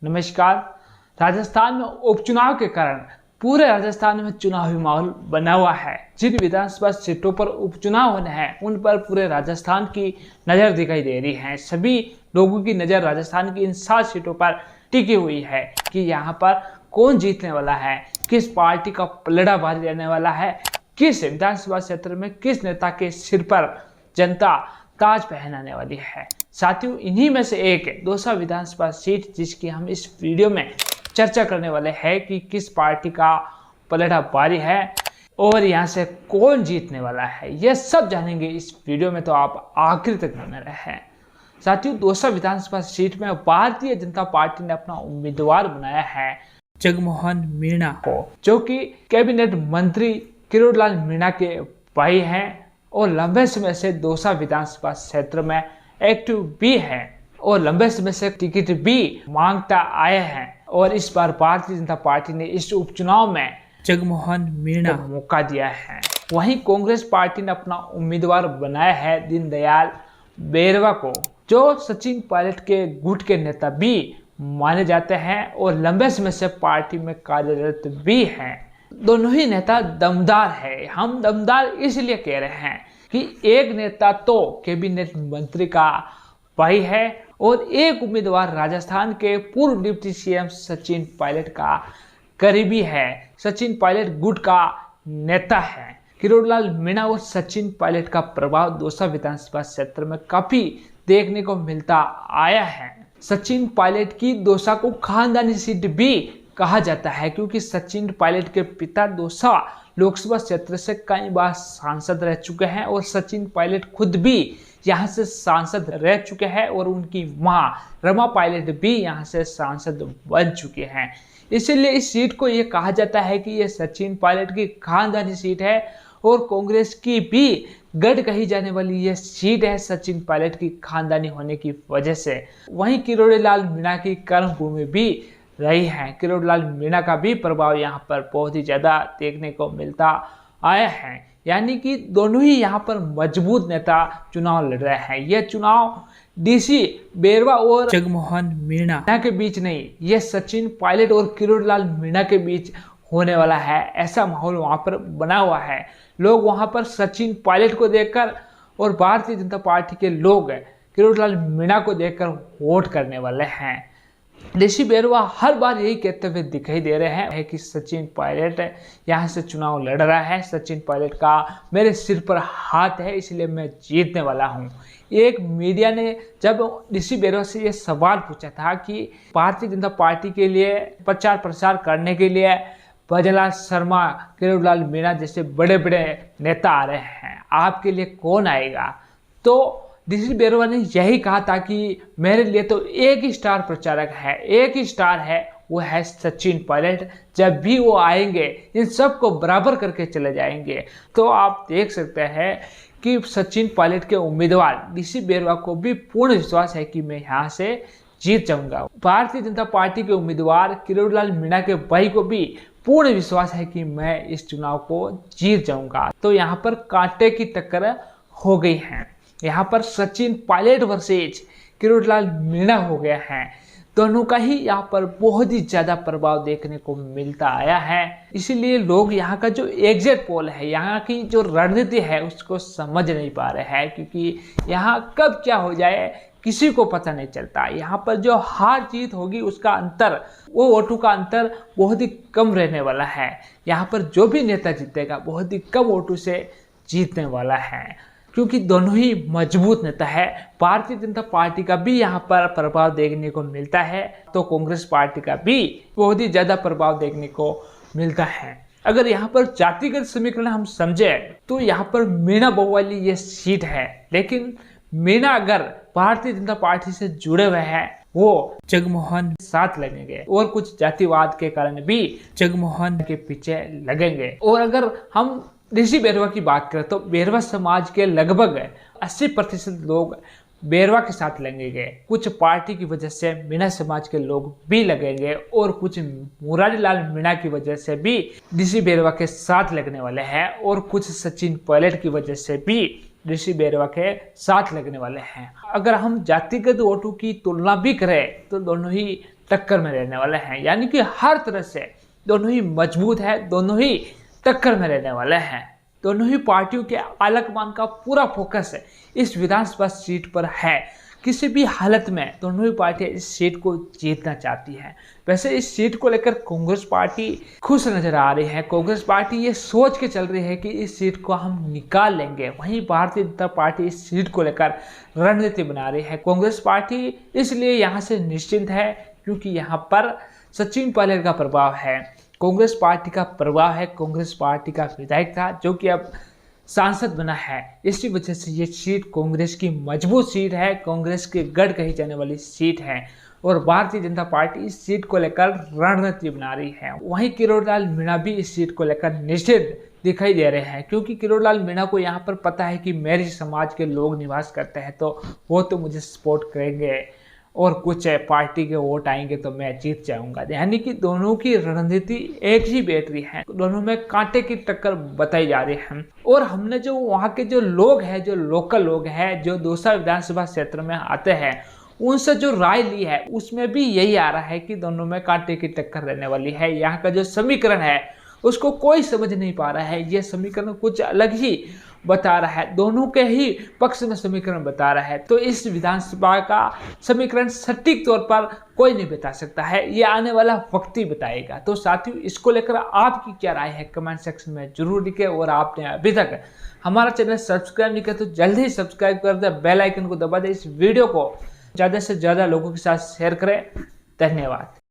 नमस्कार। राजस्थान में उपचुनाव के कारण पूरे राजस्थान में चुनावी माहौल बना हुआ है। जिन विधानसभा सीटों पर उपचुनाव होने हैं उन पर पूरे राजस्थान की नज़र दिखाई दे रही है। सभी लोगों की नज़र राजस्थान की इन 7 सीटों पर टिकी हुई है कि यहाँ पर कौन जीतने वाला है, किस पार्टी का पलड़ा भारी रहने वाला है, किस विधानसभा क्षेत्र में किस नेता के सिर पर जनता ताज पहनाने वाली है। साथियों, इन्हीं में से एक दौसा विधानसभा सीट जिसकी हम इस वीडियो में चर्चा करने वाले हैं कि किस पार्टी का पलड़ा भारी है और यहाँ से कौन जीतने वाला है, यह सब जानेंगे इस वीडियो में, तो आप आखिर तक बने रहें। साथियों, दौसा विधानसभा सीट में भारतीय जनता पार्टी ने अपना उम्मीदवार बनाया है जगमोहन मीणा को, जो कि कैबिनेट मंत्री किरोड़लाल मीणा के भाई हैं और लंबे समय से दौसा विधानसभा क्षेत्र में एक्टिव भी है और लंबे समय से टिकट भी मांगता आए हैं। और इस बार भारतीय जनता पार्टी ने इस उपचुनाव में जगमोहन मीणा को मौका दिया है। वहीं कांग्रेस पार्टी ने अपना उम्मीदवार बनाया है दीनदयाल बेरवा को, जो सचिन पायलट के गुट के नेता भी माने जाते हैं और लंबे समय से पार्टी में कार्यरत भी हैं। दोनों ही नेता दमदार है। हम दमदार इसलिए कह रहे हैं कि एक नेता तो कैबिनेट मंत्री का भाई है और एक उम्मीदवार राजस्थान के पूर्व डिप्टी सीएम सचिन पायलट का करीबी है, सचिन पायलट गुट का नेता है। किरोड़लाल मीणा और सचिन पायलट का प्रभाव दौसा विधानसभा क्षेत्र में काफी देखने को मिलता आया है। सचिन पायलट की दौसा को खानदानी सीट भी कहा जाता है क्योंकि सचिन पायलट के पिता दौसा लोकसभा क्षेत्र से कई बार सांसद रह चुके हैं और सचिन पायलट खुद भी यहां से सांसद रह चुके हैं और उनकी मां रमा पायलट भी यहां से सांसद बन चुके हैं। इसीलिए इस सीट को यह कहा जाता है कि यह सचिन पायलट की खानदानी सीट है और कांग्रेस की भी गढ़ कही जाने वाली यह सीट है सचिन पायलट की खानदानी होने की वजह से। वहीं किरोड़ीलाल मीणा की कर्मभूमि भी रही है। किरोड़ीलाल मीणा का भी प्रभाव यहाँ पर बहुत ही ज़्यादा देखने को मिलता आया है, यानी कि दोनों ही यहाँ पर मजबूत नेता चुनाव लड़ रहे हैं। यह चुनाव डीसी बेरवा और जगमोहन मीणा के बीच नहीं, यह सचिन पायलट और किरोड़ीलाल मीणा के बीच होने वाला है। ऐसा माहौल वहाँ पर बना हुआ है। लोग वहाँ पर सचिन पायलट को देखकर और भारतीय जनता पार्टी के लोग किरोड़ीलाल मीणा को देखकर वोट करने वाले हैं। डीसी बेरवा हर बार यही कहते हुए दिखाई दे रहे हैं कि सचिन पायलट यहाँ से चुनाव लड़ रहा है, सचिन पायलट का मेरे सिर पर हाथ है, इसलिए मैं जीतने वाला हूँ। एक मीडिया ने जब डीसी बेरवा से ये सवाल पूछा था कि भारतीय जनता पार्टी के लिए प्रचार प्रसार करने के लिए भजनलाल शर्मा, किरोड़ीलाल मीणा जैसे बड़े बड़े नेता आ रहे हैं, आपके लिए कौन आएगा, तो डीसी बेरवा ने यही कहा था कि मेरे लिए तो एक ही स्टार प्रचारक है, एक ही स्टार है, वो है सचिन पायलट। जब भी वो आएंगे इन सबको बराबर करके चले जाएंगे। तो आप देख सकते हैं कि सचिन पायलट के उम्मीदवार डीसी बेरवा को भी पूर्ण विश्वास है कि मैं यहाँ से जीत जाऊंगा। भारतीय जनता पार्टी के उम्मीदवार किरोड़ीलाल मीणा के भाई को भी पूर्ण विश्वास है कि मैं इस चुनाव को जीत जाऊंगा। तो यहाँ पर कांटे की टक्कर हो गई है। यहाँ पर सचिन पायलट वर्सेज किरोड़ीलाल मीणा हो गया है। दोनों का ही यहाँ पर बहुत ही ज़्यादा प्रभाव देखने को मिलता आया है। इसीलिए लोग यहाँ का जो एग्जिट पोल है, यहाँ की जो रणनीति है, उसको समझ नहीं पा रहे हैं क्योंकि यहाँ कब क्या हो जाए किसी को पता नहीं चलता। यहाँ पर जो हार जीत होगी उसका अंतर, वो वोटों का अंतर बहुत ही कम रहने वाला है। यहाँ पर जो भी नेता जीतेगा बहुत ही कम वोटों से जीतने वाला है क्योंकि दोनों ही मजबूत नेता है। भारतीय जनता पार्टी का भी यहाँ पर प्रभाव देखने को मिलता है तो कांग्रेस पार्टी का भी बहुत ही ज़्यादा प्रभाव देखने को मिलता है। अगर यहाँ पर जातिगत समीकरण हम समझे तो यहाँ पर मीणा बहू वाली ये सीट है, लेकिन मीणा अगर भारतीय जनता पार्टी से जुड़े हुए हैं वो जगमोहन साथ लगेंगे और कुछ जातिवाद के कारण भी जगमोहन के पीछे लगेंगे। और अगर हम डीसी बेरवा की बात करें तो बेरवा समाज के लगभग 80% लोग बेरवा के साथ लगेंगे। कुछ पार्टी की वजह से मीणा समाज के लोग भी लगेंगे और कुछ मुरारीलाल मीणा की वजह से भी डीसी बेरवा के साथ लगने वाले हैं और कुछ सचिन पायलट की वजह से भी डीसी बेरवा के साथ लगने वाले हैं। अगर हम जातिगत वोटों की तुलना भी करें तो दोनों ही टक्कर में रहने वाले हैं, यानी कि हर तरह से दोनों ही मजबूत है, दोनों ही टक्कर में रहने वाले हैं। दोनों ही पार्टियों के आलाकमान का पूरा फोकस इस विधानसभा सीट पर है। किसी भी हालत में दोनों ही पार्टियां इस सीट को जीतना चाहती हैं। वैसे इस सीट को लेकर कांग्रेस पार्टी खुश नजर आ रही है। कांग्रेस पार्टी ये सोच के चल रही है कि इस सीट को हम निकाल लेंगे। वहीं भारतीय जनता पार्टी इस सीट को लेकर रणनीति बना रही है। कांग्रेस पार्टी इसलिए यहाँ से निश्चिंत है क्योंकि यहाँ पर सचिन पायलट का प्रभाव है, कांग्रेस पार्टी का प्रभाव है। कांग्रेस पार्टी का विधायक था जो कि अब सांसद बना है। इसी वजह से ये सीट कांग्रेस की मजबूत सीट है, कांग्रेस के गढ़ कही जाने वाली सीट है और भारतीय जनता पार्टी इस सीट को लेकर रणनीति बना रही है। वहीं किरोड़ीलाल मीणा भी इस सीट को लेकर निश्चित दिखाई दे रहे हैं क्योंकि किरोड़ीलाल मीणा को यहाँ पर पता है कि मेरे समाज के लोग निवास करते हैं तो वो तो मुझे सपोर्ट करेंगे और कुछ पार्टी के वोट आएंगे तो मैं जीत जाऊंगा। यानी कि दोनों की रणनीति एक ही बैठ रही है, दोनों में कांटे की टक्कर बताई जा रही है। और हमने जो वहाँ के जो लोग हैं, जो लोकल लोग हैं, जो दौसा विधानसभा क्षेत्र में आते हैं, उनसे जो राय ली है उसमें भी यही आ रहा है कि दोनों में कांटे की टक्कर रहने वाली है। यहाँ का जो समीकरण है उसको कोई समझ नहीं पा रहा है। यह समीकरण कुछ अलग ही बता रहा है, दोनों के ही पक्ष में समीकरण बता रहा है। तो इस विधानसभा का समीकरण सटीक तौर पर कोई नहीं बता सकता है, ये आने वाला वक्त ही बताएगा। तो साथियों, इसको लेकर आपकी क्या राय है कमेंट सेक्शन में जरूर लिखें। और आपने अभी तक हमारा चैनल सब्सक्राइब नहीं किया तो जल्दी ही सब्सक्राइब कर दे, बेल आइकन को दबा दे, इस वीडियो को ज़्यादा से ज़्यादा लोगों के साथ शेयर करें। धन्यवाद।